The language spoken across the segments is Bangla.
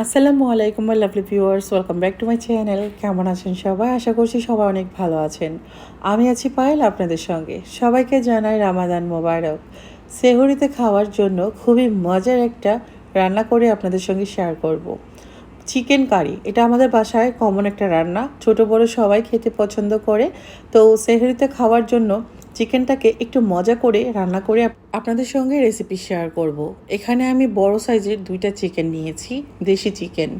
আসসালামু আলাইকুম my lovely viewers, welcome back to my channel. কেমন আছেন সবাই? আশা করছি সবাই অনেক ভালো আছেন। আমি আছি পায়েল আপনাদের সঙ্গে। সবাইকে জানাই রামাদান মোবারক। সেহরিতে খাওয়ার জন্য খুবই মজার একটা রান্না করে আপনাদের সঙ্গে শেয়ার করব। চিকেন কারি, এটা আমাদের বাসায় কমন একটা রান্না, ছোট বড় সবাই খেতে পছন্দ করে। তো সেহরিতে খাওয়ার জন্য চিকেনটাকে একটু মজা করে রান্না করে আপনাদের সঙ্গে রেসিপি শেয়ার করব। এখানে আমি বড় সাইজের 2টা চিকেন নিয়েছি, দেশি চিকেন।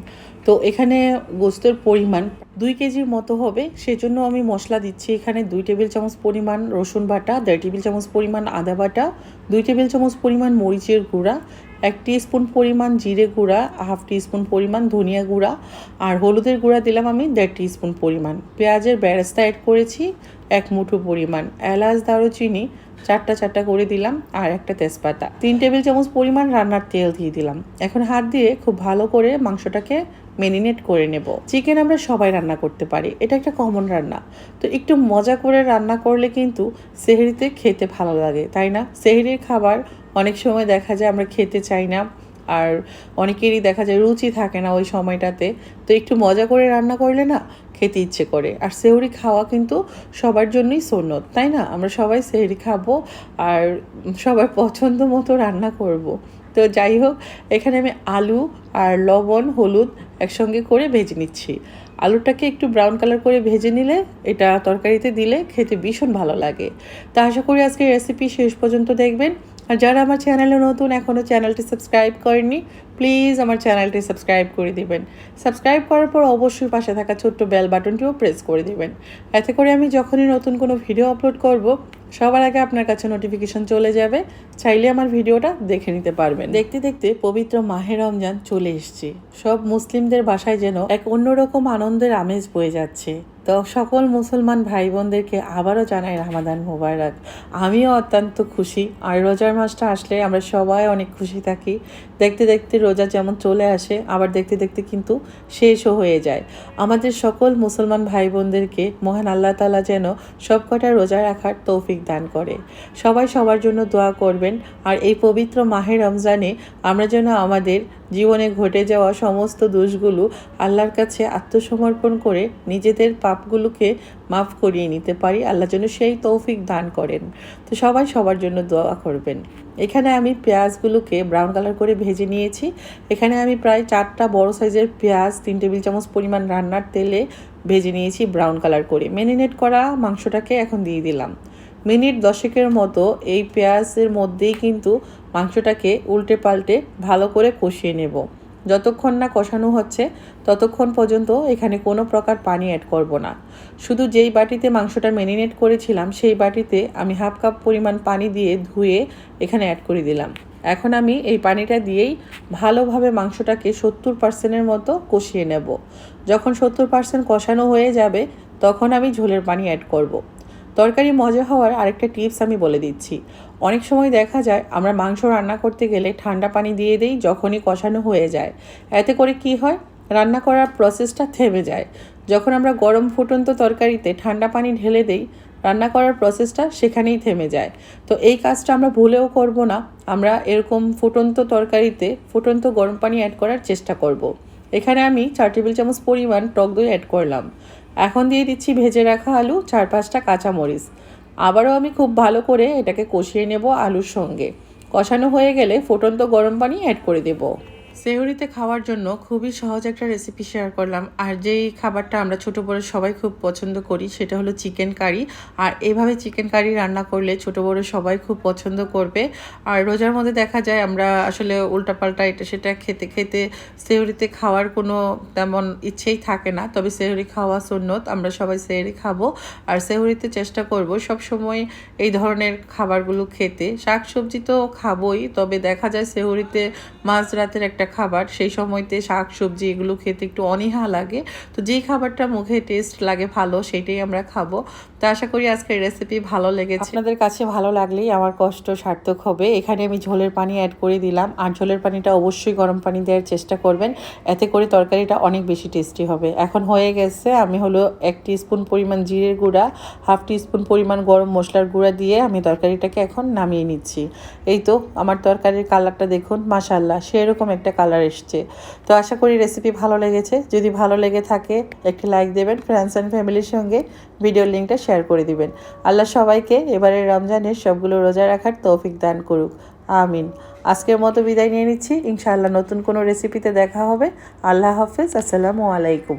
তো এখানে গোস্তের পরিমাণ 2 কেজির মতো হবে, সেজন্য আমি মশলা দিচ্ছি এখানে 2 টেবিল চামচ পরিমাণ রসুন বাটা, 1.5 টেবিল চামচ পরিমাণ আদা বাটা, 2 টেবিল চামচ পরিমাণ মরিচের গুঁড়া, 1 টিস্পুন পরিমাণ জিরে গুঁড়া, 1/2 টিস্পুন পরিমাণ ধনিয়া গুঁড়া, আর হলুদের গুঁড়া দিলাম আমি 1.5 টিস্পুন পরিমাণ। পেঁয়াজের বেরেস্তা অ্যাড করেছি 1 মুঠো পরিমাণ, এলাচ দারুচিনি চারটা করে দিলাম, আর একটা তেজপাতা। 3 টেবিল চামচ পরিমাণ রান্নার তেল দিয়ে দিলাম। এখন হাত দিয়ে খুব ভালো করে মাংসটাকে ম্যারিনেট করে নেব। চিকেন আমরা সবাই রান্না করতে পারি, এটা একটা কমন রান্না। তো একটু মজা করে রান্না করলে কিন্তু সেহরিতে খেতে ভালো লাগে, তাই না? সেহরির খাবার অনেক সময় দেখা যায় আমরা খেতে চাই না, আর অনেকেরই দেখা যায় রুচি থাকে না ওই সময়টাতে। তো একটু মজা করে রান্না করলে না খেতে ইচ্ছে করে। আর সেহরি খাওয়া কিন্তু সবার জন্যই সুন্নত, তাই না? আমরা সবাই সেহরি খাবো আর সবার পছন্দ মতো রান্না করব। তো যাই হোক, এখানে আমি আলু আর লবণ হলুদ একসঙ্গে করে ভেজে নিচ্ছি। আলুটাকে একটু ব্রাউন কালার করে ভেজে নিলে এটা তরকারিতে দিলে খেতে ভীষণ ভালো লাগে। তা আশা করি আজকের রেসিপি শেষ পর্যন্ত দেখবেন। আর যারা আমার চ্যানেলে নতুন, এখনও চ্যানেলটি সাবস্ক্রাইব করেননি, প্লিজ আমার চ্যানেলটি সাবস্ক্রাইব করে দেবেন। সাবস্ক্রাইব করার পর অবশ্যই পাশে থাকা ছোট্ট বেল বাটনটিও প্রেস করে দেবেন। এতে করে আমি যখনই নতুন কোনো ভিডিও আপলোড করব, সবার আগে আপনার কাছে নোটিফিকেশন চলে যাবে। চাইলে আমার ভিডিওটা দেখে নিতে পারবেন। দেখতে দেখতে পবিত্র মাহে রমজান চলে এসেছে। সব মুসলিমদের বাসায় যেন এক অন্যরকম আনন্দের আমেজ বয়ে যাচ্ছে। তো সকল মুসলমান ভাই বোনদেরকে আবারও জানাই রামাদান মোবারক। আমিও অত্যন্ত খুশি, আর রোজার মাসটা আসলে আমরা সবাই অনেক খুশি থাকি। দেখতে দেখতে রোজা যেমন চলে আসে, আবার দেখতে দেখতে কিন্তু শেষও হয়ে যায়। আমাদের সকল মুসলমান ভাই বোনদেরকে মহান আল্লাহ তাআলা যেন সবকটা রোজা রাখার তৌফিক দান করে। সবাই সবার জন্য দোয়া করবেন। আর এই পবিত্র মাহে রমজানে আমরা যেন আমাদের জীবনে ঘটে যাওয়া সমস্ত দোষগুলো আল্লাহর কাছে আত্মসমর্পণ করে নিজেদের পাপগুলোকে মাফ করিয়ে নিতে পারি। আল্লাহ যেন সেই তৌফিক দান করেন। তো সবাই সবার জন্য দোয়া করবেন। এখানে আমি পেঁয়াজগুলোকে ব্রাউন কালার করে ভেজে নিয়েছি। এখানে আমি প্রায় 4টা বড় সাইজের পেঁয়াজ 3 টেবিল চামচ পরিমাণ রান্নার তেলে ভেজে নিয়েছি ব্রাউন কালার করে। ম্যারিনেট করা মাংসটাকে এখন দিয়ে দিলাম। মিনিট 10 মতো এই পেঁয়াজের মধ্যেই কিন্তু মাংসটাকে উল্টে পাল্টে ভালো করে কষিয়ে নেব। যতক্ষণ না কষানো হচ্ছে ততক্ষণ পর্যন্ত এখানে কোনো প্রকার পানি অ্যাড করব না। শুধু যেই বাটিতে মাংসটা ম্যারিনেট করেছিলাম সেই বাটিতে আমি 1/2 কাপ পরিমাণ পানি দিয়ে ধুয়ে এখানে অ্যাড করে দিলাম। এখন আমি এই পানিটা দিয়েই ভালোভাবে মাংসটাকে 70% মতো কষিয়ে নেব। যখন 70% কষানো হয়ে যাবে তখন আমি ঝোলের পানি অ্যাড করব। তরকারি মজা হওয়ার আরেকটা টিপস আমি বলে দিচ্ছি। অনেক সময় দেখা যায় আমরা মাংস রান্না করতে গেলে ঠান্ডা পানি দিয়ে দিই যখনই কষানো হয়ে যায়। এতে করে কি হয়, রান্না করার প্রসেসটা থেমে যায়। যখন আমরা গরম ফুটন্ত তরকারিতে ঠান্ডা পানি ঢেলে দিই, রান্না করার প্রসেসটা সেখানেই থেমে যায়। তো এই কাজটা আমরা ভুলেও করব না। আমরা এরকম ফুটন্ত তরকারিতে ফুটন্ত গরম পানি অ্যাড করার চেষ্টা করব। এখানে আমি 4 টেবিল চামচ পরিমাণ টক দই অ্যাড করলাম। এখন দিয়ে দিচ্ছি ভেজে রাখা আলু, 4-5টা কাঁচামরিচ। আবারও আমি খুব ভালো করে এটাকে কষিয়ে নেব আলুর সঙ্গে। কষানো হয়ে গেলে ফুটন্ত গরম পানি অ্যাড করে দেব। সেহরিতে খাওয়ার জন্য খুবই সহজ একটা রেসিপি শেয়ার করলাম। আর যেই খাবারটা আমরা ছোটো বড়ো সবাই খুব পছন্দ করি সেটা হলো চিকেন কারি। আর এভাবে চিকেন কারি রান্না করলে ছোটো বড়ো সবাই খুব পছন্দ করবে। আর রোজার মধ্যে দেখা যায় আমরা আসলে উল্টাপাল্টা এটা সেটা খেতে খেতে সেহরিতে খাওয়ার কোনো তেমন ইচ্ছেই থাকে না। তবে সেহরি খাওয়া সুন্নত, আমরা সবাই সেহরি খাবো। আর সেহরিতে চেষ্টা করব সব সময় এই ধরনের খাবারগুলো খেতে। শাকসবজি তো খাবোই, তবে দেখা যায় সেহরিতে মাঝরাতের একটা খাবার, সেই সময়তে শাক সবজি এগুলো খেতে একটু অনীহা লাগে। তো যেই খাবারটা মুখে টেস্ট লাগে ভালো সেটাই আমরা খাবো। তো আশা করি আজকের রেসিপি ভালো লেগেছে। আপনাদের কাছে ভালো লাগলেই আমার কষ্ট সার্থক হবে। এখানে আমি ঝোলের পানি অ্যাড করে দিলাম, আর ঝোলের পানিটা অবশ্যই গরম পানি দেওয়ার চেষ্টা করবেন, এতে করে তরকারিটা অনেক বেশি টেস্টি হবে। এখন হয়ে গেছে, আমি হলো 1 টিস্পুন পরিমাণ জিরের গুঁড়া, 1/2 টিস্পুন পরিমাণ গরম মশলার গুঁড়া দিয়ে আমি তরকারিটাকে এখন নামিয়ে নিচ্ছি। এই তো আমার তরকারির কালারটা দেখুন, মাশাআল্লাহ সেরকম একটা কালার এসছে। তো আশা করি রেসিপি ভালো লেগেছে। যদি ভালো লেগে থাকে একটি লাইক দেবেন, ফ্রেন্ডস অ্যান্ড ফ্যামিলির সঙ্গে ভিডিওর লিঙ্কটা শেয়ার করে দিবেন। আল্লাহ সবাইকে এবারের রমজানের সবগুলো রোজা রাখার তৌফিক দান করুক, আমিন। আজকের মতো বিদায় নিয়ে নিচ্ছি, ইনশাআল্লাহ নতুন কোনো রেসিপিতে দেখা হবে। আল্লাহ হাফেজ, আসসালামু আলাইকুম।